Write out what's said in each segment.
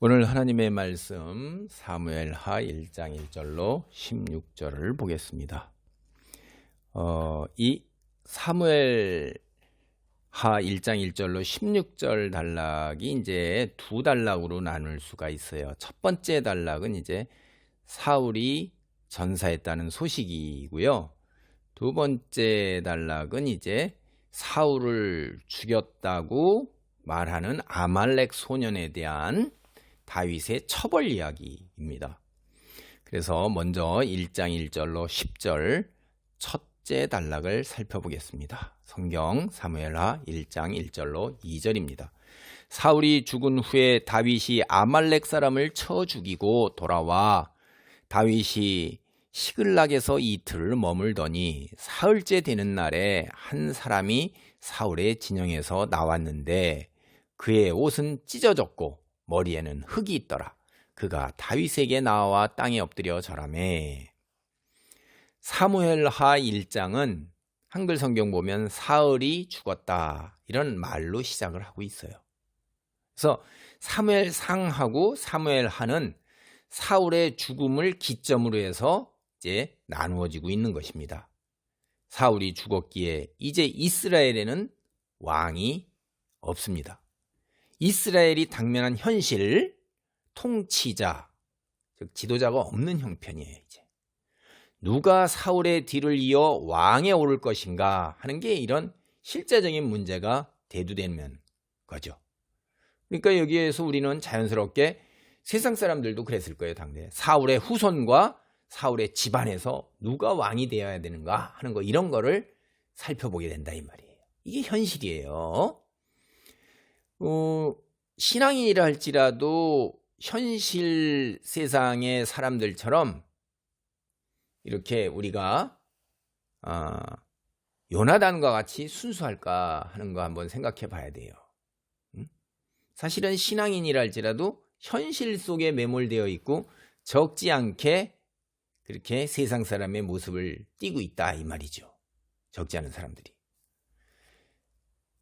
오늘 하나님의 말씀 사무엘하 1장 1절로 16절을 보겠습니다. 이 사무엘하 1장 1절로 16절 단락이 이제 두 단락으로 나눌 수가 있어요. 첫 번째 단락은 이제 사울이 전사했다는 소식이고요. 두 번째 단락은 이제 사울을 죽였다고 말하는 아말렉 소년에 대한 다윗의 처벌 이야기입니다. 그래서 먼저 1장 1절로 10절 첫째 단락을 살펴보겠습니다. 성경 사무엘하 1장 1절로 2절입니다. 사울이 죽은 후에 다윗이 아말렉 사람을 쳐 죽이고 돌아와 다윗이 시글락에서 이틀을 머물더니 사흘째 되는 날에 한 사람이 사울의 진영에서 나왔는데 그의 옷은 찢어졌고 머리에는 흙이 있더라. 그가 다윗에게 나와 땅에 엎드려 절하매. 사무엘하 1장은 한글 성경 보면 사울이 죽었다 이런 말로 시작을 하고 있어요. 그래서 사무엘상하고 사무엘하는 사울의 죽음을 기점으로 해서 이제 나누어지고 있는 것입니다. 사울이 죽었기에 이제 이스라엘에는 왕이 없습니다. 이스라엘이 당면한 현실, 통치자, 즉 지도자가 없는 형편이에요. 이제 누가 사울의 뒤를 이어 왕에 오를 것인가 하는 게 이런 실제적인 문제가 대두되는 거죠. 그러니까 여기에서 우리는 자연스럽게 세상 사람들도 그랬을 거예요. 당대 사울의 후손과 사울의 집안에서 누가 왕이 되어야 되는가 하는 거, 이런 거를 살펴보게 된다 이 말이에요. 이게 현실이에요. 신앙인이라 할지라도 현실 세상의 사람들처럼 이렇게 우리가 요나단과 같이 순수할까 하는 거 한번 생각해 봐야 돼요. 사실은 신앙인이라 할지라도 현실 속에 매몰되어 있고 적지 않게 그렇게 세상 사람의 모습을 띠고 있다 이 말이죠. 적지 않은 사람들이.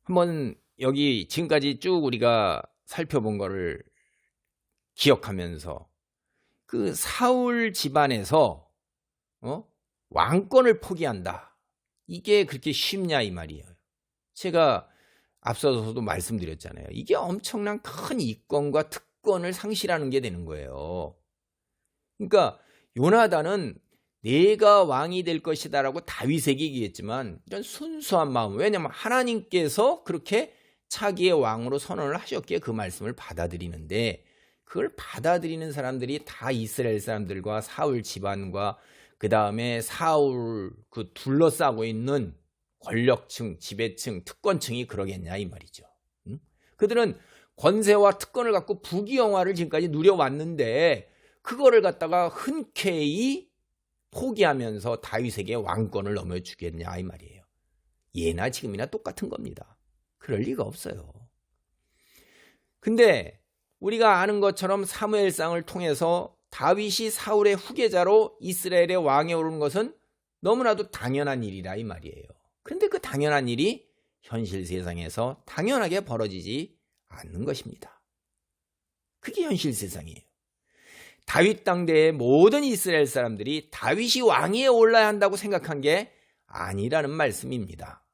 한번 여기 지금까지 쭉 우리가 살펴본 거를 기억하면서 그 사울 집안에서 왕권을 포기한다. 이게 그렇게 쉽냐 이 말이에요. 제가 앞서서도 말씀드렸잖아요. 이게 엄청난 큰 이권과 특권을 상실하는 게 되는 거예요. 그러니까 요나단은 내가 왕이 될 것이다라고 다윗에게 얘기했지만 이런 순수한 마음, 왜냐하면 하나님께서 그렇게 차기의 왕으로 선언을 하셨기에 그 말씀을 받아들이는데, 그걸 받아들이는 사람들이 다 이스라엘 사람들과 사울 집안과 그 다음에 사울 그 둘러싸고 있는 권력층, 지배층, 특권층이 그러겠냐 이 말이죠. 그들은 권세와 특권을 갖고 부귀영화를 지금까지 누려왔는데 그거를 갖다가 흔쾌히 포기하면서 다윗에게 왕권을 넘겨주겠냐 이 말이에요. 예나 지금이나 똑같은 겁니다. 그럴 리가 없어요. 근데 우리가 아는 것처럼 사무엘상을 통해서 다윗이 사울의 후계자로 이스라엘의 왕에 오른 것은 너무나도 당연한 일이라 이 말이에요. 그런데 그 당연한 일이 현실 세상에서 당연하게 벌어지지 않는 것입니다. 그게 현실 세상이에요. 다윗 당대의 모든 이스라엘 사람들이 다윗이 왕위에 올라야 한다고 생각한 게 아니라는 말씀입니다.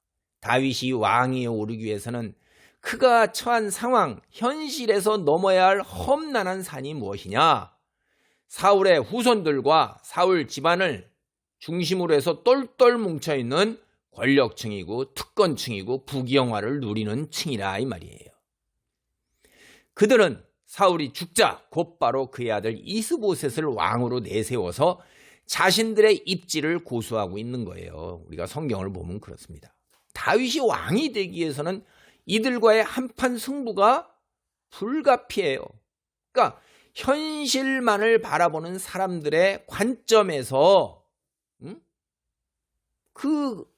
다윗이 왕위에 오르기 위해서는 그가 처한 상황, 현실에서 넘어야 할 험난한 산이 무엇이냐? 사울의 후손들과 사울 집안을 중심으로 해서 똘똘 뭉쳐있는 권력층이고 특권층이고 부귀영화를 누리는 층이라 이 말이에요. 그들은 사울이 죽자 곧바로 그의 아들 이스보셋을 왕으로 내세워서 자신들의 입지를 고수하고 있는 거예요. 우리가 성경을 보면 그렇습니다. 다윗이 왕이 되기 위해서는 이들과의 한판 승부가 불가피해요. 그러니까 현실만을 바라보는 사람들의 관점에서 그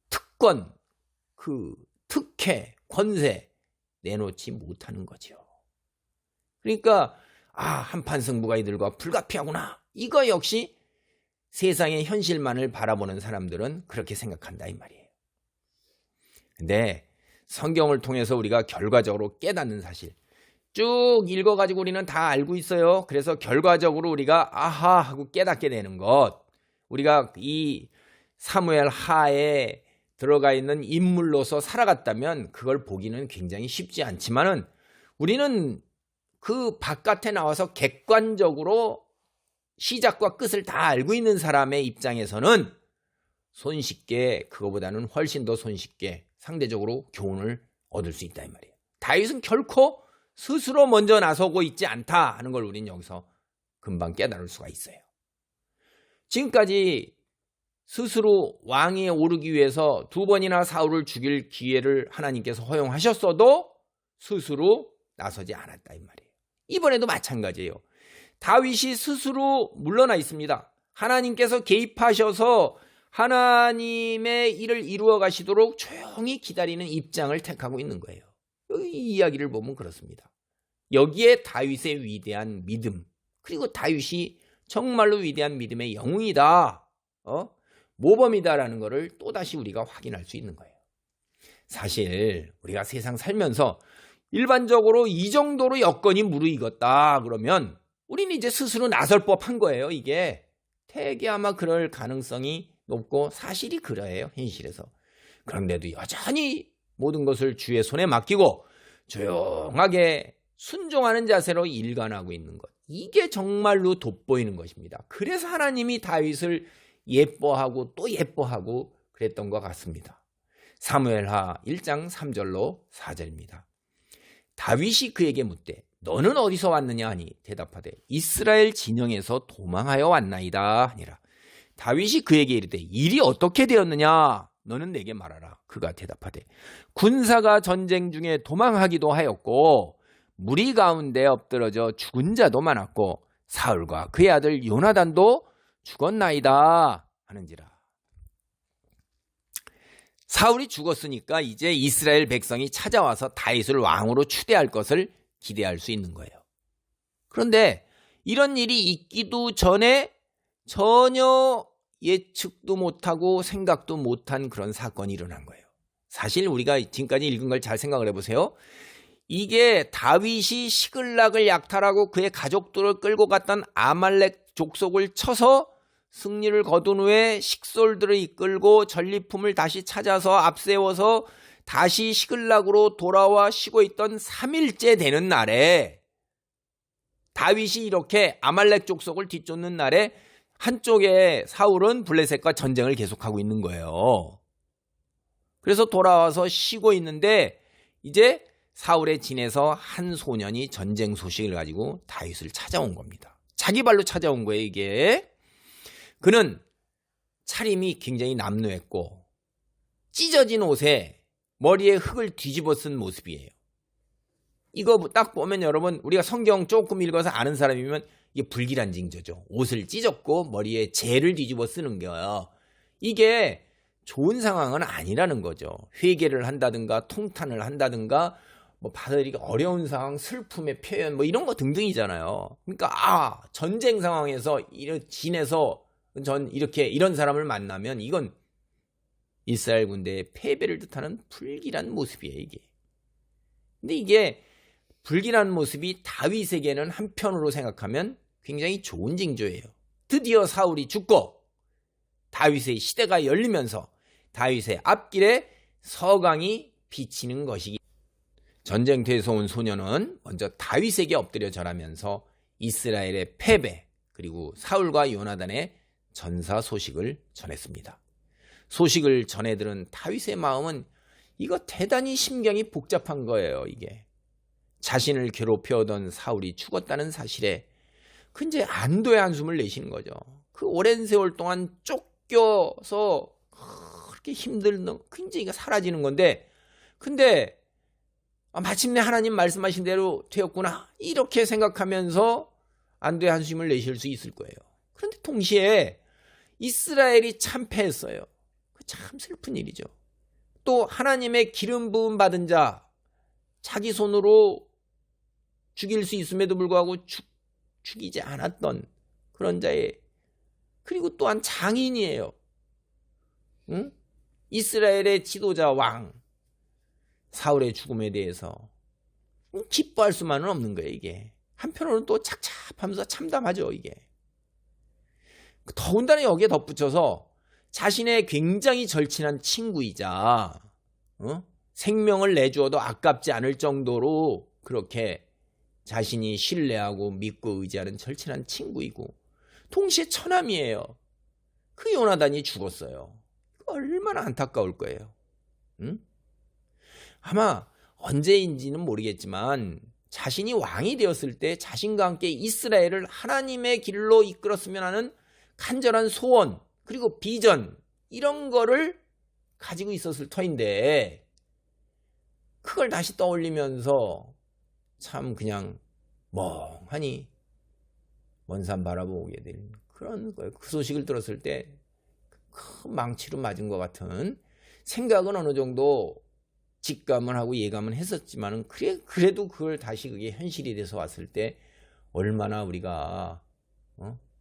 특권, 그 특혜, 권세 내놓지 못하는 거죠. 그러니까 한판 승부가 이들과 불가피하구나. 이거 역시 세상의 현실만을 바라보는 사람들은 그렇게 생각한다 이 말이에요. 근데 성경을 통해서 우리가 결과적으로 깨닫는 사실, 쭉 읽어가지고 우리는 다 알고 있어요. 그래서 결과적으로 우리가 아하 하고 깨닫게 되는 것, 우리가 이 사무엘 하에 들어가 있는 인물로서 살아갔다면 그걸 보기는 굉장히 쉽지 않지만은 우리는 그 바깥에 나와서 객관적으로 시작과 끝을 다 알고 있는 사람의 입장에서는 손쉽게, 그거보다는 훨씬 더 손쉽게 상대적으로 교훈을 얻을 수 있다 이 말이에요. 다윗은 결코 스스로 먼저 나서고 있지 않다 하는 걸 우리는 여기서 금방 깨달을 수가 있어요. 지금까지 스스로 왕위에 오르기 위해서 2번이나 사울을 죽일 기회를 하나님께서 허용하셨어도 스스로 나서지 않았다 이 말이에요. 이번에도 마찬가지예요. 다윗이 스스로 물러나 있습니다. 하나님께서 개입하셔서 하나님의 일을 이루어 가시도록 조용히 기다리는 입장을 택하고 있는 거예요. 이 이야기를 보면 그렇습니다. 여기에 다윗의 위대한 믿음, 그리고 다윗이 정말로 위대한 믿음의 영웅이다, 모범이다라는 것을 또다시 우리가 확인할 수 있는 거예요. 사실 우리가 세상 살면서 일반적으로 이 정도로 여건이 무르익었다 그러면 우리는 이제 스스로 나설 법한 거예요. 이게 되게 아마 그럴 가능성이 높고 사실이 그래요, 현실에서. 그런데도 여전히 모든 것을 주의 손에 맡기고 조용하게 순종하는 자세로 일관하고 있는 것, 이게 정말로 돋보이는 것입니다. 그래서 하나님이 다윗을 예뻐하고 또 예뻐하고 그랬던 것 같습니다. 사무엘하 1장 3절로 4절입니다. 다윗이 그에게 묻되 너는 어디서 왔느냐 하니 대답하되 이스라엘 진영에서 도망하여 왔나이다 하니라. 다윗이 그에게 이르되 일이 어떻게 되었느냐 너는 내게 말하라. 그가 대답하되 군사가 전쟁 중에 도망하기도 하였고 무리 가운데 엎드러져 죽은 자도 많았고 사울과 그의 아들 요나단도 죽었나이다 하는지라. 사울이 죽었으니까 이제 이스라엘 백성이 찾아와서 다윗을 왕으로 추대할 것을 기대할 수 있는 거예요. 그런데 이런 일이 있기도 전에 전혀 예측도 못하고 생각도 못한 그런 사건이 일어난 거예요. 사실 우리가 지금까지 읽은 걸 잘 생각을 해보세요. 이게 다윗이 시글락을 약탈하고 그의 가족들을 끌고 갔던 아말렉 족속을 쳐서 승리를 거둔 후에 식솔들을 이끌고 전리품을 다시 찾아서 앞세워서 다시 시글락으로 돌아와 쉬고 있던 3일째 되는 날에 다윗이 이렇게 아말렉 족속을 뒤쫓는 날에 한쪽에 사울은 블레셋과 전쟁을 계속하고 있는 거예요. 그래서 돌아와서 쉬고 있는데 이제 사울의 진에서 한 소년이 전쟁 소식을 가지고 다윗을 찾아온 겁니다. 자기 발로 찾아온 거예요, 이게. 그는 차림이 굉장히 남루했고 찢어진 옷에 머리에 흙을 뒤집어 쓴 모습이에요. 이거 딱 보면 여러분, 우리가 성경 조금 읽어서 아는 사람이면 이게 불길한 징조죠. 옷을 찢었고 머리에 재를 뒤집어 쓰는 거예요. 이게 좋은 상황은 아니라는 거죠. 회개를 한다든가 통탄을 한다든가 뭐 받아들이기 어려운 상황, 슬픔의 표현 뭐 이런 거 등등이잖아요. 그러니까 전쟁 상황에서 진에서 전 이런 사람을 만나면 이건 이스라엘 군대의 패배를 뜻하는 불길한 모습이에요, 이게. 근데 이게 불길한 모습이 다윗에게는 한편으로 생각하면 굉장히 좋은 징조예요. 드디어 사울이 죽고 다윗의 시대가 열리면서 다윗의 앞길에 서강이 비치는 것이기. 전쟁터에서 온 소년은 먼저 다윗에게 엎드려 절하면서 이스라엘의 패배 그리고 사울과 요나단의 전사 소식을 전했습니다. 소식을 전해들은 다윗의 마음은 이거 대단히 심경이 복잡한 거예요. 이게 자신을 괴롭혀오던 사울이 죽었다는 사실에 이제 안도의 한숨을 내쉬는 거죠. 그 오랜 세월 동안 쫓겨서 그렇게 힘들던 이제 이거 사라지는 건데, 근데 마침내 하나님 말씀하신 대로 되었구나 이렇게 생각하면서 안도의 한숨을 내쉴 수 있을 거예요. 그런데 동시에 이스라엘이 참패했어요. 참 슬픈 일이죠. 또 하나님의 기름 부음 받은 자, 자기 손으로 죽일 수 있음에도 불구하고 죽이지 않았던 그런 자의, 그리고 또한 장인이에요. 응? 이스라엘의 지도자 왕 사울의 죽음에 대해서 기뻐할 수만은 없는 거예요, 이게. 한편으로는 또 착잡하면서 참담하죠, 이게. 더군다나 여기에 덧붙여서 자신의 굉장히 절친한 친구이자 생명을 내주어도 아깝지 않을 정도로 그렇게 자신이 신뢰하고 믿고 의지하는 절친한 친구이고 동시에 처남이에요. 그 요나단이 죽었어요. 얼마나 안타까울 거예요. 응? 아마 언제인지는 모르겠지만 자신이 왕이 되었을 때 자신과 함께 이스라엘을 하나님의 길로 이끌었으면 하는 간절한 소원 그리고 비전 이런 거를 가지고 있었을 터인데 그걸 다시 떠올리면서 참 그냥 멍하니 먼 산 바라보게 되는 그런 거예요. 그 소식을 들었을 때 큰 망치로 맞은 것 같은 생각은 어느 정도 직감을 하고 예감은 했었지만은 그래도 그걸 다시 그게 현실이 돼서 왔을 때 얼마나 우리가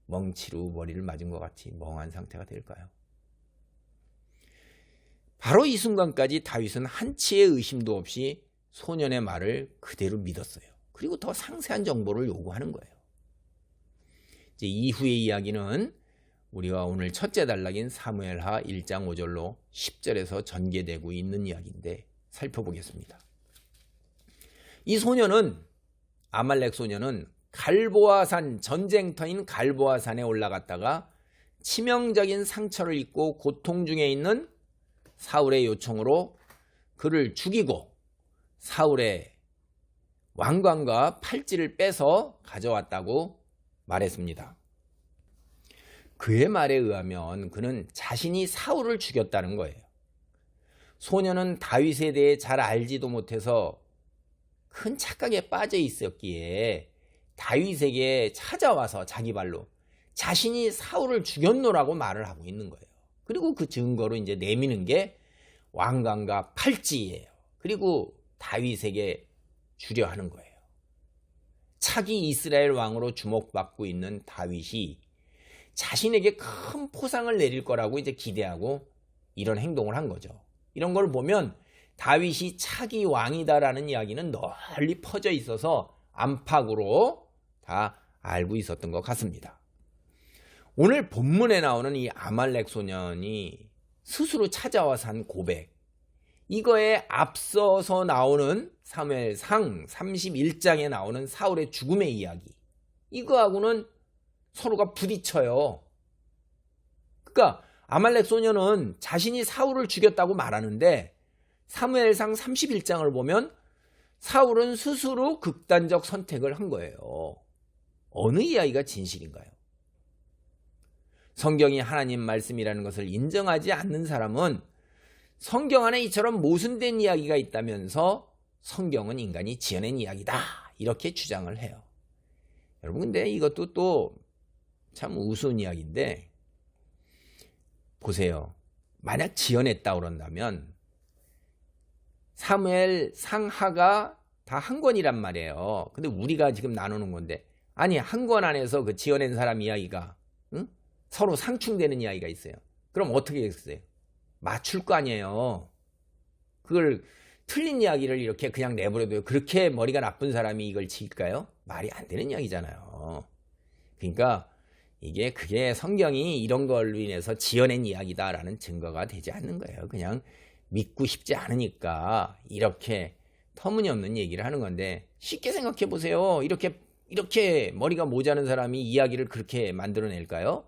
멍치로 머리를 맞은 것 같이 멍한 상태가 될까요? 바로 이 순간까지 다윗은 한치의 의심도 없이 소년의 말을 그대로 믿었어요. 그리고 더 상세한 정보를 요구하는 거예요. 이제 이후의 이야기는 우리가 오늘 첫째 단락인 사무엘하 1장 5절로 10절에서 전개되고 있는 이야기인데 살펴보겠습니다. 이 소년은 아말렉 소년은 갈보아산 전쟁터인 갈보아산에 올라갔다가 치명적인 상처를 입고 고통 중에 있는 사울의 요청으로 그를 죽이고 사울의 왕관과 팔찌를 빼서 가져왔다고 말했습니다. 그의 말에 의하면 그는 자신이 사울을 죽였다는 거예요. 소년은 다윗에 대해 잘 알지도 못해서 큰 착각에 빠져 있었기에 다윗에게 찾아와서 자기 발로 자신이 사울을 죽였노라고 말을 하고 있는 거예요. 그리고 그 증거로 이제 내미는 게 왕관과 팔찌예요. 그리고 다윗에게 주려 하는 거예요. 차기 이스라엘 왕으로 주목받고 있는 다윗이 자신에게 큰 포상을 내릴 거라고 이제 기대하고 이런 행동을 한 거죠. 이런 걸 보면 다윗이 차기 왕이다라는 이야기는 널리 퍼져 있어서 안팎으로 다 알고 있었던 것 같습니다. 오늘 본문에 나오는 이 아말렉 소년이 스스로 찾아와서 한 고백, 이거에 앞서서 나오는 사무엘상 31장에 나오는 사울의 죽음의 이야기, 이거하고는 서로가 부딪혀요. 그러니까 아말렉 소년은 자신이 사울을 죽였다고 말하는데 사무엘상 31장을 보면 사울은 스스로 극단적 선택을 한 거예요. 어느 이야기가 진실인가요? 성경이 하나님 말씀이라는 것을 인정하지 않는 사람은 성경 안에 이처럼 모순된 이야기가 있다면서 성경은 인간이 지어낸 이야기다 이렇게 주장을 해요. 여러분 근데 이것도 또 참 우스운 이야기인데 보세요. 만약 지어냈다 그런다면 사무엘 상하가 다 한 권이란 말이에요. 근데 우리가 지금 나누는 건데 아니 한 권 안에서 그 지어낸 사람 이야기가 서로 상충되는 이야기가 있어요. 그럼 어떻게 했어요? 맞출 거 아니에요. 그걸 틀린 이야기를 이렇게 그냥 내버려둬요. 그렇게 머리가 나쁜 사람이 이걸 지을까요? 말이 안 되는 이야기잖아요. 그러니까 그게 성경이 이런 걸로 인해서 지어낸 이야기다라는 증거가 되지 않는 거예요. 그냥 믿고 싶지 않으니까 이렇게 터무니없는 얘기를 하는 건데 쉽게 생각해 보세요. 이렇게 머리가 모자란 사람이 이야기를 그렇게 만들어낼까요?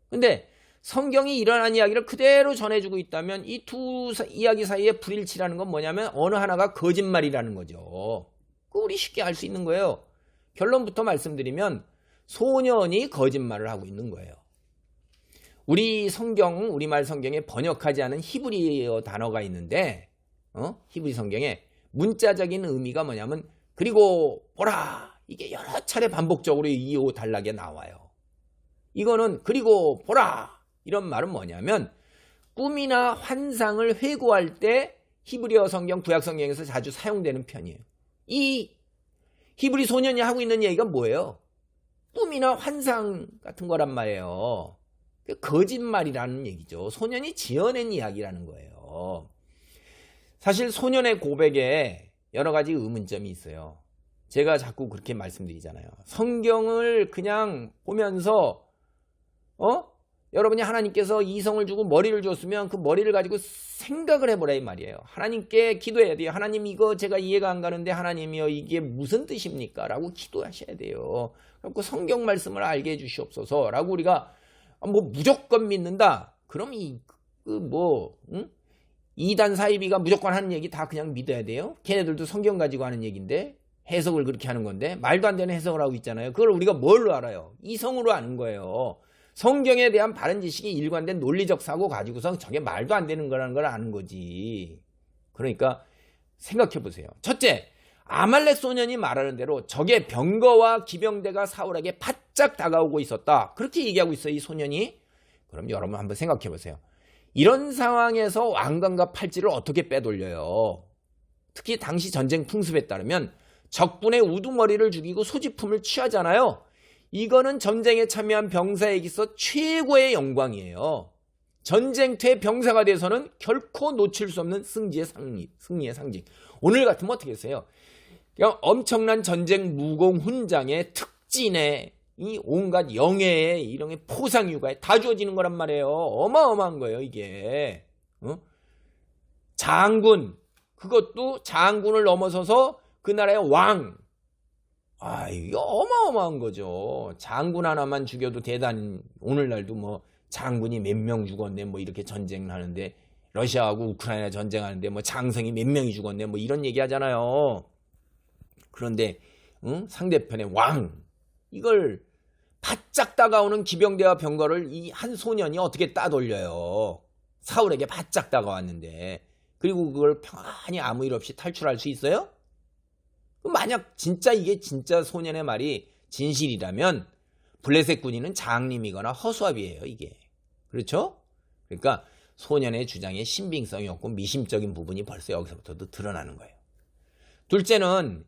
근데 성경이 일어난 이야기를 그대로 전해주고 있다면 이 두 이야기 사이에 불일치라는 건 뭐냐면 어느 하나가 거짓말이라는 거죠. 그거 우리 쉽게 알 수 있는 거예요. 결론부터 말씀드리면 소년이 거짓말을 하고 있는 거예요. 우리말 성경에 번역하지 않은 히브리어 단어가 있는데 히브리 성경에 문자적인 의미가 뭐냐면 그리고 보라, 이게 여러 차례 반복적으로 이 단락에 나와요. 이거는 그리고 보라 이런 말은 뭐냐면 꿈이나 환상을 회고할 때 히브리어 성경, 구약 성경에서 자주 사용되는 편이에요. 이 히브리 소년이 하고 있는 얘기가 뭐예요? 꿈이나 환상 같은 거란 말이에요. 거짓말이라는 얘기죠. 소년이 지어낸 이야기라는 거예요. 사실 소년의 고백에 여러 가지 의문점이 있어요. 제가 자꾸 그렇게 말씀드리잖아요. 성경을 그냥 보면서 여러분이 하나님께서 이성을 주고 머리를 줬으면 그 머리를 가지고 생각을 해보라 이 말이에요. 하나님께 기도해야 돼요. 하나님 이거 제가 이해가 안 가는데 하나님이요 이게 무슨 뜻입니까? 라고 기도하셔야 돼요. 그래서 성경 말씀을 알게 해주시옵소서 라고 우리가 뭐 무조건 믿는다. 그럼 이단 사이비가 무조건 하는 얘기 다 그냥 믿어야 돼요? 걔네들도 성경 가지고 하는 얘기인데 해석을 그렇게 하는 건데 말도 안 되는 해석을 하고 있잖아요. 그걸 우리가 뭘로 알아요? 이성으로 아는 거예요. 성경에 대한 바른 지식이 일관된 논리적 사고 가지고서 저게 말도 안 되는 거라는 걸 아는 거지. 그러니까 생각해 보세요. 첫째, 아말렉 소년이 말하는 대로 적의 병거와 기병대가 사울에게 바짝 다가오고 있었다. 그렇게 얘기하고 있어요, 이 소년이. 그럼 여러분 한번 생각해 보세요. 이런 상황에서 왕관과 팔찌를 어떻게 빼돌려요? 특히 당시 전쟁 풍습에 따르면 적군의 우두머리를 죽이고 소지품을 취하잖아요. 이거는 전쟁에 참여한 병사에게서 최고의 영광이에요. 전쟁터의 병사가 돼서는 결코 놓칠 수 없는 승리의 상징. 오늘 같으면 어떻게 했어요? 그냥 엄청난 전쟁 무공 훈장에 특진에 이 온갖 영예에 이런 포상 휴가에 다 주어지는 거란 말이에요. 어마어마한 거예요 이게. 장군, 그것도 장군을 넘어서서 그 나라의 왕. 이거 어마어마한 거죠. 장군 하나만 죽여도 대단히, 오늘날도 뭐 장군이 몇 명 죽었네 뭐 이렇게 전쟁을 하는데, 러시아하고 우크라이나 전쟁하는데 뭐 장성이 몇 명이 죽었네 뭐 이런 얘기 하잖아요. 그런데 상대편의 왕, 이걸 바짝 다가오는 기병대와 병거를 이 한 소년이 어떻게 따돌려요? 사울에게 바짝 다가왔는데. 그리고 그걸 평안히 아무 일 없이 탈출할 수 있어요? 만약 진짜 이게 진짜 소년의 말이 진실이라면 블레셋 군인은 장님이거나 허수아비예요, 이게. 그렇죠? 그러니까 소년의 주장에 신빙성이 없고 미심적인 부분이 벌써 여기서부터도 드러나는 거예요. 둘째는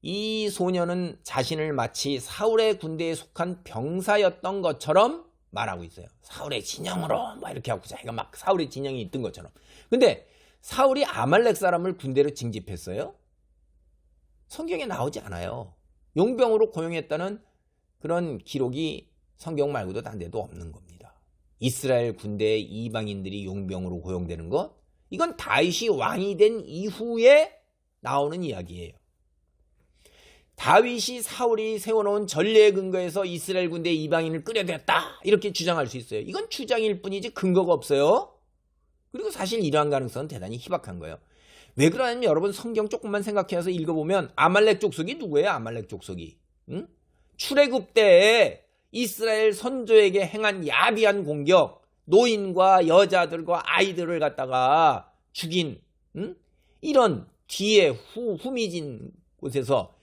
이 소년은 자신을 마치 사울의 군대에 속한 병사였던 것처럼 말하고 있어요. 사울의 진영으로 막 이렇게 하고 자기가 막 사울의 진영이 있던 것처럼. 근데 사울이 아말렉 사람을 군대로 징집했어요? 성경에 나오지 않아요. 용병으로 고용했다는 그런 기록이 성경 말고도 딴 데도 없는 겁니다. 이스라엘 군대의 이방인들이 용병으로 고용되는 것, 이건 다윗이 왕이 된 이후에 나오는 이야기예요. 다윗이 사울이 세워놓은 전례에 근거해서 이스라엘 군대의 이방인을 끌어들였다 이렇게 주장할 수 있어요. 이건 주장일 뿐이지 근거가 없어요. 그리고 사실 이러한 가능성은 대단히 희박한 거예요. 왜 그러냐면 여러분 성경 조금만 생각해서 읽어보면 아말렉 족속이 누구예요? 아말렉 족속이. 출애굽 때에 이스라엘 선조에게 행한 야비한 공격, 노인과 여자들과 아이들을 갖다가 죽인 이런 뒤에 후미진 곳에서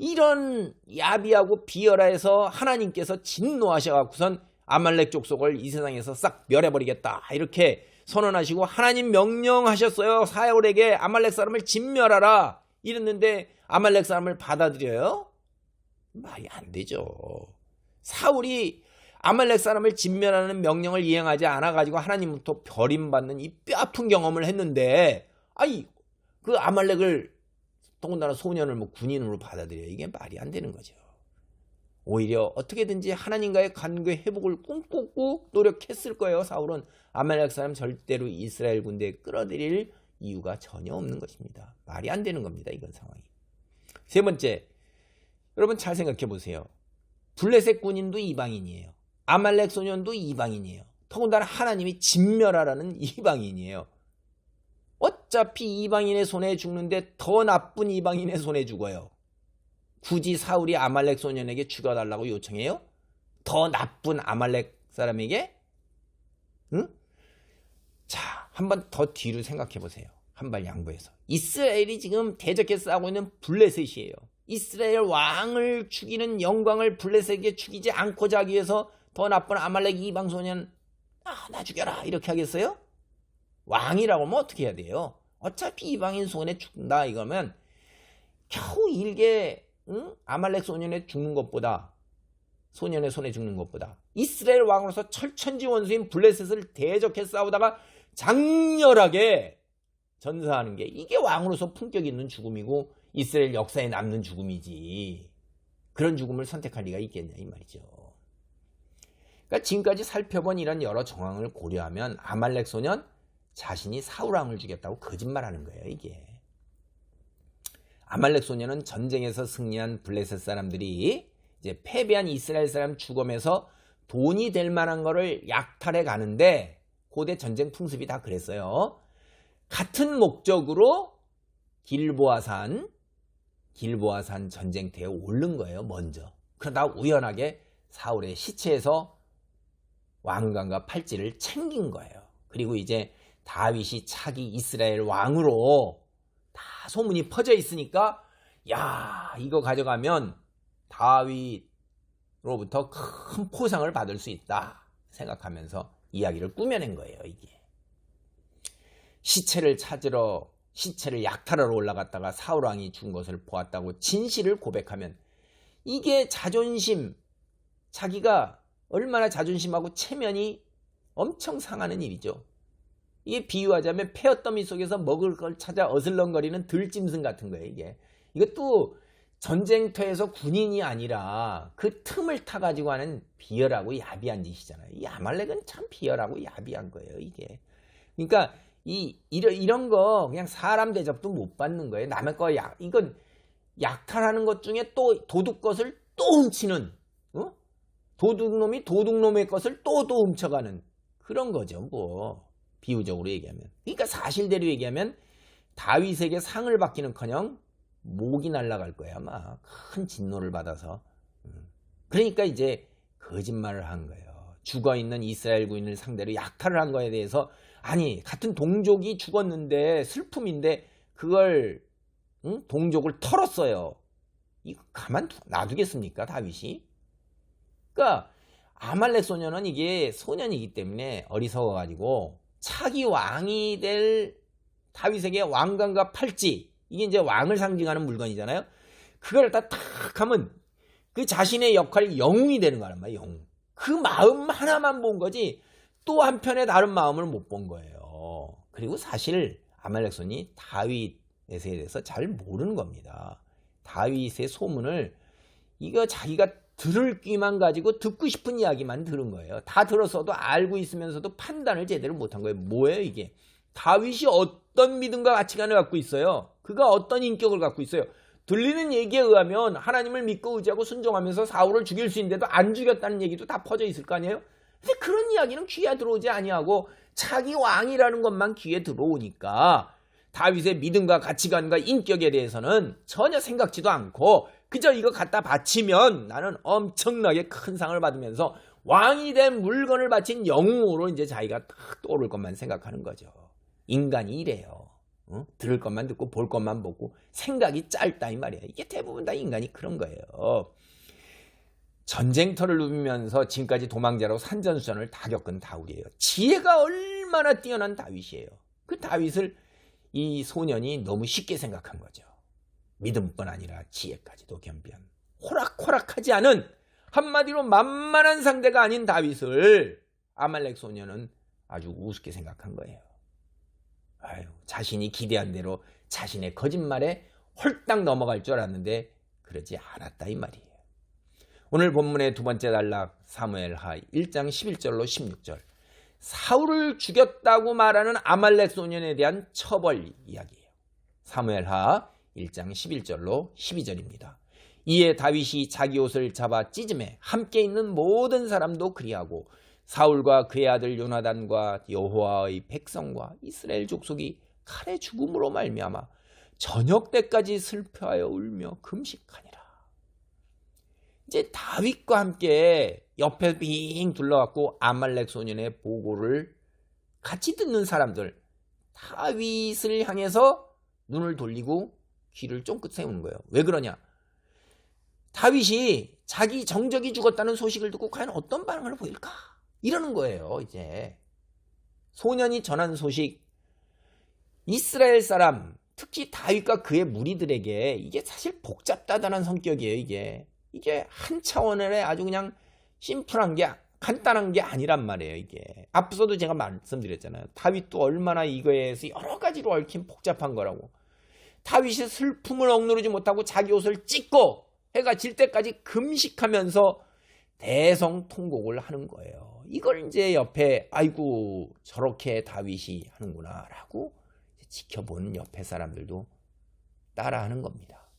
이런 야비하고 비열해서 하나님께서 진노하셔갖고선 아말렉 족속을 이 세상에서 싹 멸해버리겠다 이렇게 선언하시고 하나님 명령하셨어요. 사울에게 아말렉 사람을 진멸하라 이랬는데 아말렉 사람을 받아들여요? 말이 안 되죠. 사울이 아말렉 사람을 진멸하는 명령을 이행하지 않아가지고 하나님부터 버림받는 이 뼈아픈 경험을 했는데 그 아말렉을 더군다나 소년을 뭐 군인으로 받아들여요. 이게 말이 안 되는 거죠. 오히려 어떻게든지 하나님과의 관계 회복을 꿈꾸고 노력했을 거예요. 사울은 아말렉 사람 절대로 이스라엘 군대에 끌어들일 이유가 전혀 없는 것입니다. 말이 안 되는 겁니다. 이건 상황이. 세 번째, 여러분 잘 생각해 보세요. 블레셋 군인도 이방인이에요. 아말렉 소년도 이방인이에요. 더군다나 하나님이 진멸하라는 이방인이에요. 어차피 이방인의 손에 죽는데 더 나쁜 이방인의 손에 죽어요. 굳이 사울이 아말렉 소년에게 죽여달라고 요청해요? 더 나쁜 아말렉 사람에게? 자, 한번 더 뒤로 생각해 보세요. 한 발 양보해서. 이스라엘이 지금 대적해 싸우고 있는 블레셋이에요. 이스라엘 왕을 죽이는 영광을 블레셋에게 죽이지 않고자 하기 위해서 더 나쁜 아말렉 이방 소년 나 죽여라 이렇게 하겠어요? 왕이라고 하면 어떻게 해야 돼요? 어차피 이방인 손에 죽는다 이거면 겨우 일개 아말렉 소년의 손에 죽는 것보다 이스라엘 왕으로서 철천지 원수인 블레셋을 대적해 싸우다가 장렬하게 전사하는 게 이게 왕으로서 품격 있는 죽음이고 이스라엘 역사에 남는 죽음이지 그런 죽음을 선택할 리가 있겠냐 이 말이죠. 그러니까 지금까지 살펴본 이런 여러 정황을 고려하면 아말렉 소년 자신이 사울 왕을 죽였다고 거짓말하는 거예요. 이게 아말렉 소년은 전쟁에서 승리한 블레셋 사람들이 이제 패배한 이스라엘 사람 죽음에서 돈이 될 만한 거를 약탈해 가는데 고대 전쟁 풍습이 다 그랬어요. 같은 목적으로 길보아산 전쟁터에 오른 거예요. 먼저. 그러다 우연하게 사울의 시체에서 왕관과 팔찌를 챙긴 거예요. 그리고 이제 다윗이 차기 이스라엘 왕으로 다 소문이 퍼져 있으니까 야 이거 가져가면 다윗로부터 큰 포상을 받을 수 있다 생각하면서 이야기를 꾸며낸 거예요. 이게 시체를 찾으러 시체를 약탈하러 올라갔다가 사울왕이 죽은 것을 보았다고 진실을 고백하면 이게 자존심 자기가 얼마나 자존심하고 체면이 엄청 상하는 일이죠. 이게 비유하자면 폐어더미 속에서 먹을 걸 찾아 어슬렁거리는 들짐승 같은 거예요. 이것도 전쟁터에서 군인이 아니라 그 틈을 타가지고 하는 비열하고 야비한 짓이잖아요. 이 아말렉은 참 비열하고 야비한 거예요. 이게 그러니까 이런 거 그냥 사람 대접도 못 받는 거예요. 남의 거 이건 약탈하는 것 중에 또 도둑 것을 또 훔치는 도둑놈이 도둑놈의 것을 또 훔쳐가는 그런 거죠. 뭐 비유적으로 얘기하면 그러니까 사실대로 얘기하면 다윗에게 상을 받기는커녕 목이 날아갈 거야 아마 큰 진노를 받아서. 그러니까 이제 거짓말을 한 거예요. 죽어있는 이스라엘 구인을 상대로 약탈을 한 거에 대해서 아니 같은 동족이 죽었는데 슬픔인데 그걸 동족을 털었어요. 이거 가만 놔두겠습니까 다윗이? 그러니까 아말렉 소년은 이게 소년이기 때문에 어리석어가지고 차기 왕이 될 다윗에게 왕관과 팔찌 이게 이제 왕을 상징하는 물건이잖아요. 그걸 딱 하면 그 자신의 역할이 영웅이 되는 거란 말이에요. 영웅. 그 마음 하나만 본 거지 또 한편의 다른 마음을 못 본 거예요. 그리고 사실 아말렉 손이 다윗에 대해서 잘 모르는 겁니다. 다윗의 소문을 이거 자기가 들을 귀만 가지고 듣고 싶은 이야기만 들은 거예요. 다 들었어도 알고 있으면서도 판단을 제대로 못한 거예요. 뭐예요 이게? 다윗이 어떤 믿음과 가치관을 갖고 있어요? 그가 어떤 인격을 갖고 있어요? 들리는 얘기에 의하면 하나님을 믿고 의지하고 순종하면서 사울을 죽일 수 있는데도 안 죽였다는 얘기도 다 퍼져 있을 거 아니에요? 근데 그런 이야기는 귀에 들어오지 아니하고 차기 왕이라는 것만 귀에 들어오니까 다윗의 믿음과 가치관과 인격에 대해서는 전혀 생각지도 않고 그저 이거 갖다 바치면 나는 엄청나게 큰 상을 받으면서 왕이 된 물건을 바친 영웅으로 이제 자기가 딱 떠오를 것만 생각하는 거죠. 인간이 이래요. 들을 것만 듣고 볼 것만 보고 생각이 짧다 이 말이에요. 이게 대부분 다 인간이 그런 거예요. 전쟁터를 누비면서 지금까지 도망자로 산전수전을 다 겪은 다윗이에요. 지혜가 얼마나 뛰어난 다윗이에요. 그 다윗을 이 소년이 너무 쉽게 생각한 거죠. 믿음뿐 아니라 지혜까지도 겸비한 호락호락하지 않은 한마디로 만만한 상대가 아닌 다윗을 아말렉 소년은 아주 우습게 생각한 거예요. 아유, 자신이 기대한 대로 자신의 거짓말에 홀딱 넘어갈 줄 알았는데 그러지 않았다 이 말이에요. 오늘 본문의 두 번째 단락 사무엘하 1장 11절로 16절 사울을 죽였다고 말하는 아말렉 소년에 대한 처벌 이야기예요. 사무엘하 1장 11절로 12절입니다. 이에 다윗이 자기 옷을 잡아 찢음에 함께 있는 모든 사람도 그리하고 사울과 그의 아들 요나단과 여호와의 백성과 이스라엘 족속이 칼의 죽음으로 말미암아 저녁 때까지 슬퍼하여 울며 금식하니라. 이제 다윗과 함께 옆에 빙 둘러갖고 아말렉 소년의 보고를 같이 듣는 사람들 다윗을 향해서 눈을 돌리고 귀를 쫑긋 세우는 거예요. 왜 그러냐? 다윗이 자기 정적이 죽었다는 소식을 듣고 과연 어떤 반응을 보일까? 이러는 거예요. 이제 소년이 전한 소식 이스라엘 사람 특히 다윗과 그의 무리들에게 이게 사실 복잡다단한 성격이에요. 이게 한 차원의 아주 그냥 심플한 게 간단한 게 아니란 말이에요. 이게 앞서도 제가 말씀드렸잖아요. 다윗도 얼마나 이거에 대해서 여러 가지로 얽힌 복잡한 거라고. 다윗이 슬픔을 억누르지 못하고 자기 옷을 찢고 해가 질 때까지 금식하면서 대성통곡을 하는 거예요. 이걸 이제 옆에 아이고 저렇게 다윗이 하는구나 라고 지켜보는 옆에 사람들도 따라하는 겁니다.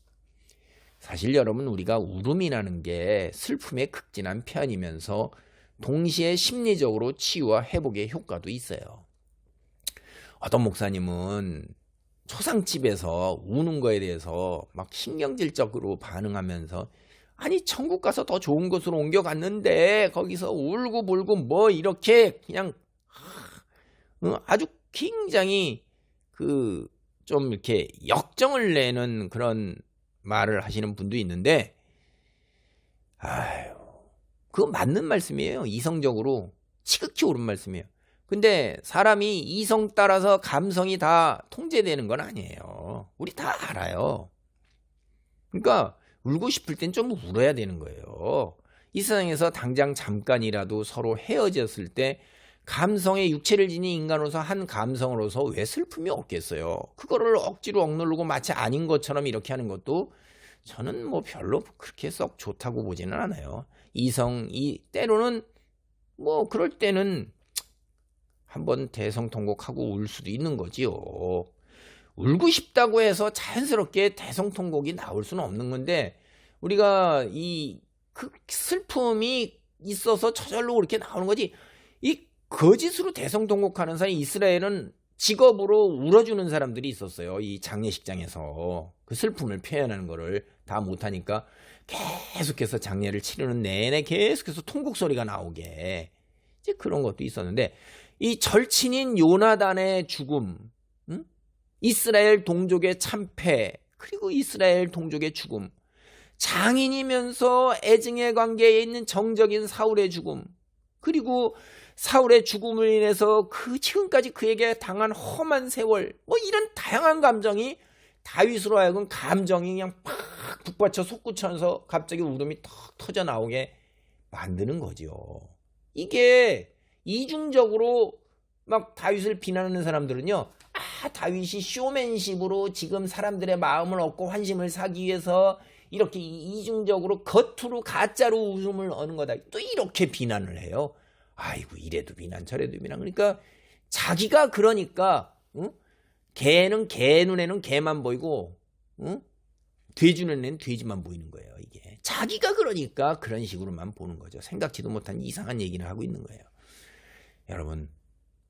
사실 여러분, 우리가 울음이라는 게 슬픔의 극진한 편이면서 동시에 심리적으로 치유와 회복의 효과도 있어요. 어떤 목사님은 초상집에서 우는 거에 대해서 막 신경질적으로 반응하면서 아니 천국 가서 더 좋은 곳으로 옮겨갔는데 거기서 울고 불고 뭐 이렇게 그냥 아주 굉장히 좀 이렇게 역정을 내는 그런 말을 하시는 분도 있는데, 아유, 그거 맞는 말씀이에요. 이성적으로 지극히 옳은 말씀이에요. 근데 사람이 이성 따라서 감성이 다 통제되는 건 아니에요. 우리 다 알아요. 그러니까 울고 싶을 땐 좀 울어야 되는 거예요. 이 세상에서 당장 잠깐이라도 서로 헤어졌을 때 감성의 육체를 지닌 인간으로서 한 감성으로서 왜 슬픔이 없겠어요. 그거를 억지로 억누르고 마치 아닌 것처럼 이렇게 하는 것도 저는 뭐 별로 그렇게 썩 좋다고 보지는 않아요. 때로는 뭐 그럴 때는 한번 대성통곡하고 울 수도 있는 거지요. 울고 싶다고 해서 자연스럽게 대성통곡이 나올 수는 없는 건데, 우리가 그 슬픔이 있어서 저절로 그렇게 나오는 거지, 이 거짓으로 대성통곡하는 사람이 이스라엘은 직업으로 울어주는 사람들이 있었어요. 이 장례식장에서 그 슬픔을 표현하는 거를 다 못하니까 계속해서 장례를 치르는 내내 계속해서 통곡 소리가 나오게, 이제 그런 것도 있었는데, 이 절친인 요나단의 죽음, 이스라엘 동족의 참패, 그리고 이스라엘 동족의 죽음, 장인이면서 애증의 관계에 있는 정적인 사울의 죽음, 그리고 사울의 죽음을 인해서 지금까지 그에게 당한 험한 세월, 뭐 이런 다양한 감정이 다윗으로 하여금 감정이 그냥 팍 북받쳐 솟구쳐서 갑자기 울음이 턱 터져 나오게 만드는 거죠. 이게 이중적으로 막 다윗을 비난하는 사람들은요, 다윗이 쇼맨십으로 지금 사람들의 마음을 얻고 환심을 사기 위해서 이렇게 이중적으로 겉으로 가짜로 웃음을 얻는 거다, 또 이렇게 비난을 해요. 아이고, 이래도 비난 저래도 비난. 그러니까 자기가 그러니까 개는 개 눈에는 개만 보이고 돼지 눈에는 돼지만 보이는 거예요. 이게 자기가 그러니까 그런 식으로만 보는 거죠. 생각지도 못한 이상한 얘기를 하고 있는 거예요. 여러분,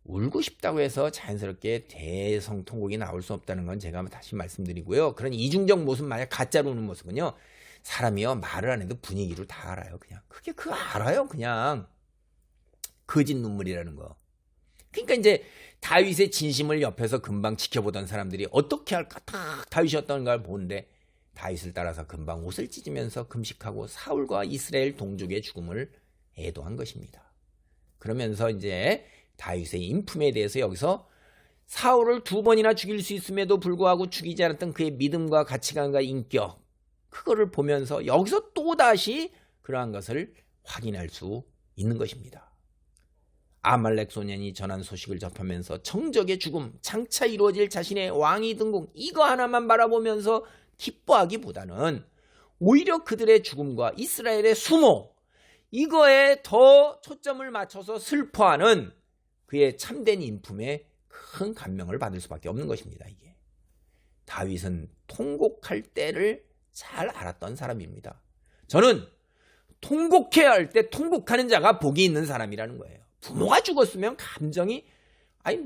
울고 싶다고 해서 자연스럽게 대성통곡이 나올 수 없다는 건 제가 다시 말씀드리고요. 그런 이중적 모습, 만약 가짜로 우는 모습은요, 사람이요 말을 안 해도 분위기를 다 알아요. 그냥 그거 알아요. 그냥 거짓 눈물이라는 거. 그러니까 이제 다윗의 진심을 옆에서 금방 지켜보던 사람들이 어떻게 할까 딱 다윗이 어떤 걸 보는데, 다윗을 따라서 금방 옷을 찢으면서 금식하고 사울과 이스라엘 동족의 죽음을 애도한 것입니다. 그러면서 이제 다윗의 인품에 대해서 여기서 사울을 2번이나 죽일 수 있음에도 불구하고 죽이지 않았던 그의 믿음과 가치관과 인격, 그거를 보면서 여기서 또다시 그러한 것을 확인할 수 있는 것입니다. 아말렉 소년이 전한 소식을 접하면서 정적의 죽음, 장차 이루어질 자신의 왕위 등공, 이거 하나만 바라보면서 기뻐하기보다는 오히려 그들의 죽음과 이스라엘의 수모, 이거에 더 초점을 맞춰서 슬퍼하는 그의 참된 인품에 큰 감명을 받을 수밖에 없는 것입니다. 이게 다윗은 통곡할 때를 잘 알았던 사람입니다. 저는 통곡해야 할 때 통곡하는 자가 복이 있는 사람이라는 거예요. 부모가 죽었으면 감정이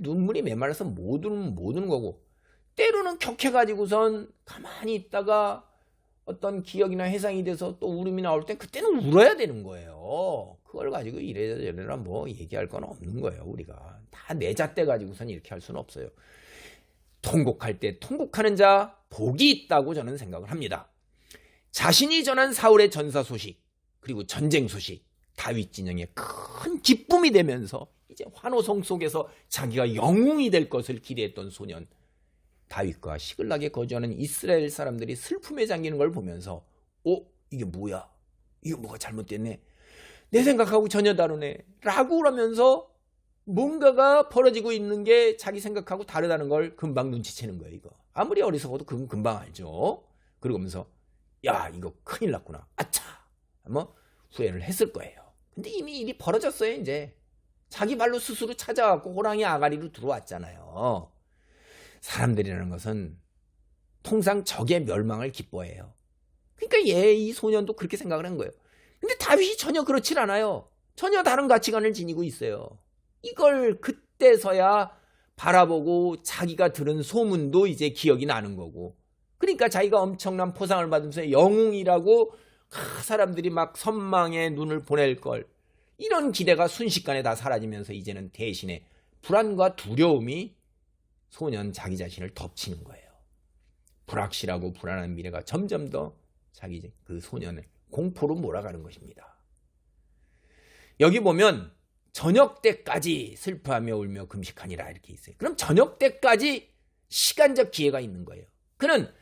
눈물이 메말라서 못 우는 거고, 때로는 격해가지고선 가만히 있다가 어떤 기억이나 회상이 돼서 또 울음이 나올 때 그때는 울어야 되는 거예요. 그걸 가지고 이래저래라 뭐 얘기할 건 없는 거예요. 우리가 다 내잣대 가지고선 이렇게 할 수는 없어요. 통곡할 때 통곡하는 자 복이 있다고 저는 생각을 합니다. 자신이 전한 사울의 전사 소식, 그리고 전쟁 소식, 다윗 진영의 큰 기쁨이 되면서 이제 환호성 속에서 자기가 영웅이 될 것을 기대했던 소년, 다윗과 시글락에 거주하는 이스라엘 사람들이 슬픔에 잠기는 걸 보면서 이게 뭐야? 이거 뭐가 잘못됐네? 내 생각하고 전혀 다르네? 라고 그러면서 뭔가가 벌어지고 있는 게 자기 생각하고 다르다는 걸 금방 눈치채는 거예요. 이거 아무리 어리석어도 그건 금방 알죠. 그러면서 야 이거 큰일 났구나 아차 뭐 후회를 했을 거예요. 근데 이미 일이 벌어졌어요. 이제 자기 발로 스스로 찾아갖고 호랑이 아가리로 들어왔잖아요. 사람들이라는 것은 통상 적의 멸망을 기뻐해요. 그러니까 이 소년도 그렇게 생각을 한 거예요. 근데 다윗이 전혀 그렇질 않아요. 전혀 다른 가치관을 지니고 있어요. 이걸 그때서야 바라보고 자기가 들은 소문도 이제 기억이 나는 거고, 그러니까 자기가 엄청난 포상을 받으면서 영웅이라고 사람들이 막 선망의 눈을 보낼 걸, 이런 기대가 순식간에 다 사라지면서 이제는 대신에 불안과 두려움이 소년 자기 자신을 덮치는 거예요. 불확실하고 불안한 미래가 점점 더 자기 그 소년을 공포로 몰아가는 것입니다. 여기 보면 저녁 때까지 슬퍼하며 울며 금식하니라 이렇게 있어요. 그럼 저녁 때까지 시간적 기회가 있는 거예요. 그는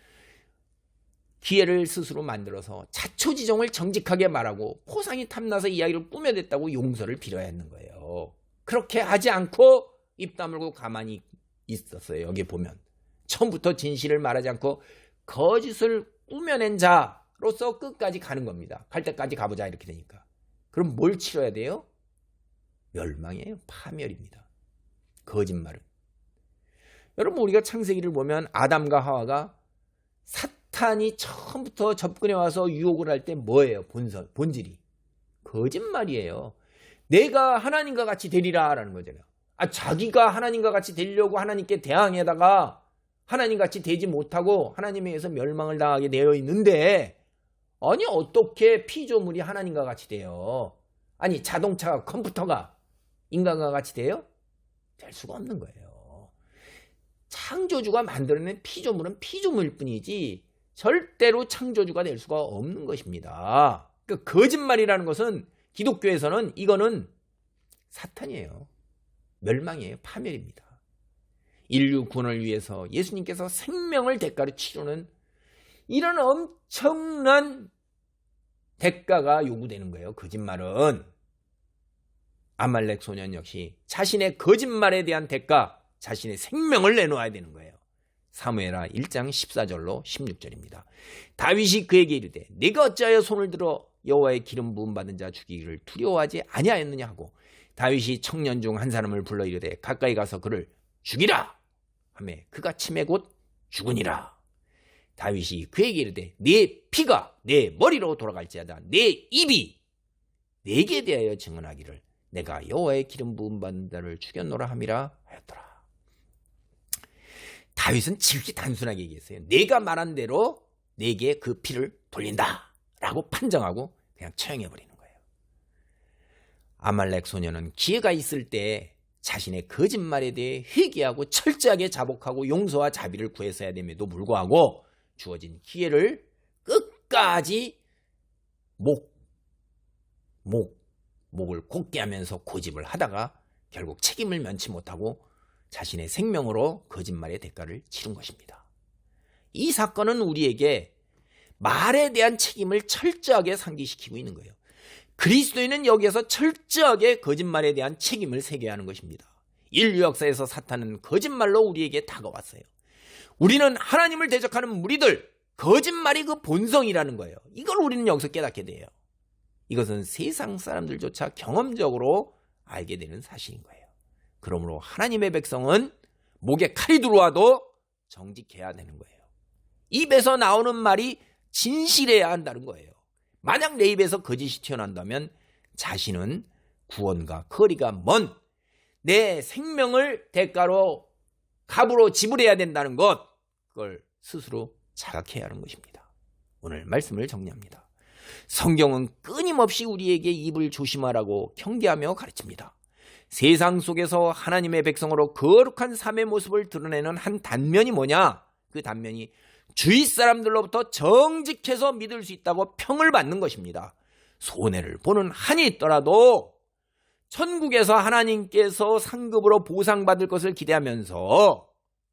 기회를 스스로 만들어서 자초지종을 정직하게 말하고 포상이 탐나서 이야기를 꾸며댔다고 용서를 빌어야 하는 거예요. 그렇게 하지 않고 입 다물고 가만히 있었어요. 여기 보면 처음부터 진실을 말하지 않고 거짓을 꾸며낸 자로서 끝까지 가는 겁니다. 갈 때까지 가보자 이렇게 되니까. 그럼 뭘 치러야 돼요? 멸망이에요. 파멸입니다. 거짓말은. 여러분 우리가 창세기를 보면 아담과 하와가 사탄이 처음부터 접근해 와서 유혹을 할 때 뭐예요? 본질이 거짓말이에요. 내가 하나님과 같이 되리라 라는 거잖아요. 자기가 하나님과 같이 되려고 하나님께 대항에다가 하나님같이 되지 못하고 하나님에 의해서 멸망을 당하게 되어 있는데, 아니 어떻게 피조물이 하나님과 같이 돼요? 아니 자동차가 컴퓨터가 인간과 같이 돼요? 될 수가 없는 거예요. 창조주가 만들어낸 피조물은 피조물일 뿐이지 절대로 창조주가 될 수가 없는 것입니다. 그러니까 거짓말이라는 것은 기독교에서는 이거는 사탄이에요. 멸망이에요. 파멸입니다. 인류 구원을 위해서 예수님께서 생명을 대가로 치르는 이런 엄청난 대가가 요구되는 거예요. 거짓말은. 아말렉 소년 역시 자신의 거짓말에 대한 대가, 자신의 생명을 내놓아야 되는 거예요. 사무엘하 1장 14절로 16절입니다. 다윗이 그에게 이르되 네가 어찌하여 손을 들어 여호와의 기름 부음 받은 자 죽이기를 두려워하지 아니하였느냐 하고, 다윗이 청년 중 한 사람을 불러 이르되 가까이 가서 그를 죽이라 하며 그가 치매 곧 죽으니라. 다윗이 그에게 이르되 네 피가 내 머리로 돌아갈지어다 내 입이 내게 대하여 증언하기를 내가 여호와의 기름 부음 받은 자를 죽였노라 함이라 하였더라. 다윗은 지극히 단순하게 얘기했어요. 내가 말한 대로 내게 그 피를 돌린다 라고 판정하고 그냥 처형해버리는 거예요. 아말렉 소년은 기회가 있을 때 자신의 거짓말에 대해 회개하고 철저하게 자복하고 용서와 자비를 구했어야 됨에도 불구하고 주어진 기회를 끝까지 목을 곧게 하면서 고집을 하다가 결국 책임을 면치 못하고 자신의 생명으로 거짓말의 대가를 치른 것입니다. 이 사건은 우리에게 말에 대한 책임을 철저하게 상기시키고 있는 거예요. 그리스도인은 여기에서 철저하게 거짓말에 대한 책임을 새겨야 하는 것입니다. 인류 역사에서 사탄은 거짓말로 우리에게 다가왔어요. 우리는 하나님을 대적하는 무리들, 거짓말이 그 본성이라는 거예요. 이걸 우리는 여기서 깨닫게 돼요. 이것은 세상 사람들조차 경험적으로 알게 되는 사실인 거예요. 그러므로 하나님의 백성은 목에 칼이 들어와도 정직해야 되는 거예요. 입에서 나오는 말이 진실해야 한다는 거예요. 만약 내 입에서 거짓이 튀어나온다면 자신은 구원과 거리가 먼 내 생명을 대가로 값으로 지불해야 된다는 것, 그걸 스스로 자각해야 하는 것입니다. 오늘 말씀을 정리합니다. 성경은 끊임없이 우리에게 입을 조심하라고 경계하며 가르칩니다. 세상 속에서 하나님의 백성으로 거룩한 삶의 모습을 드러내는 한 단면이 뭐냐? 그 단면이 주위 사람들로부터 정직해서 믿을 수 있다고 평을 받는 것입니다. 손해를 보는 한이 있더라도 천국에서 하나님께서 상급으로 보상받을 것을 기대하면서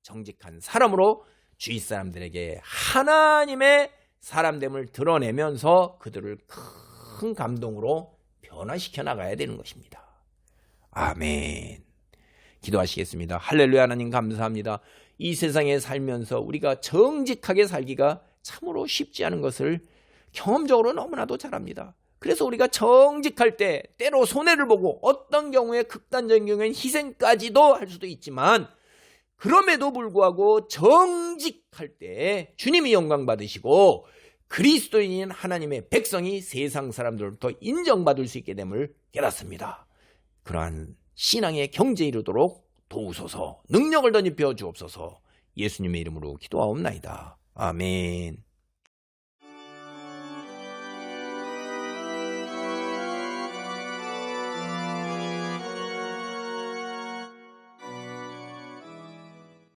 정직한 사람으로 주위 사람들에게 하나님의 사람됨을 드러내면서 그들을 큰 감동으로 변화시켜 나가야 되는 것입니다. 아멘. 기도하시겠습니다. 할렐루야. 하나님 감사합니다. 이 세상에 살면서 우리가 정직하게 살기가 참으로 쉽지 않은 것을 경험적으로 너무나도 잘 압니다. 그래서 우리가 정직할 때 때로 손해를 보고 어떤 경우에 극단적인 경우에는 희생까지도 할 수도 있지만 그럼에도 불구하고 정직할 때 주님이 영광 받으시고 그리스도인인 하나님의 백성이 세상 사람들로부터 인정받을 수 있게 됨을 깨닫습니다. 그러한 신앙의 경제에 이르도록 도우소서, 능력을 덧입혀 주옵소서. 예수님의 이름으로 기도하옵나이다. 아멘.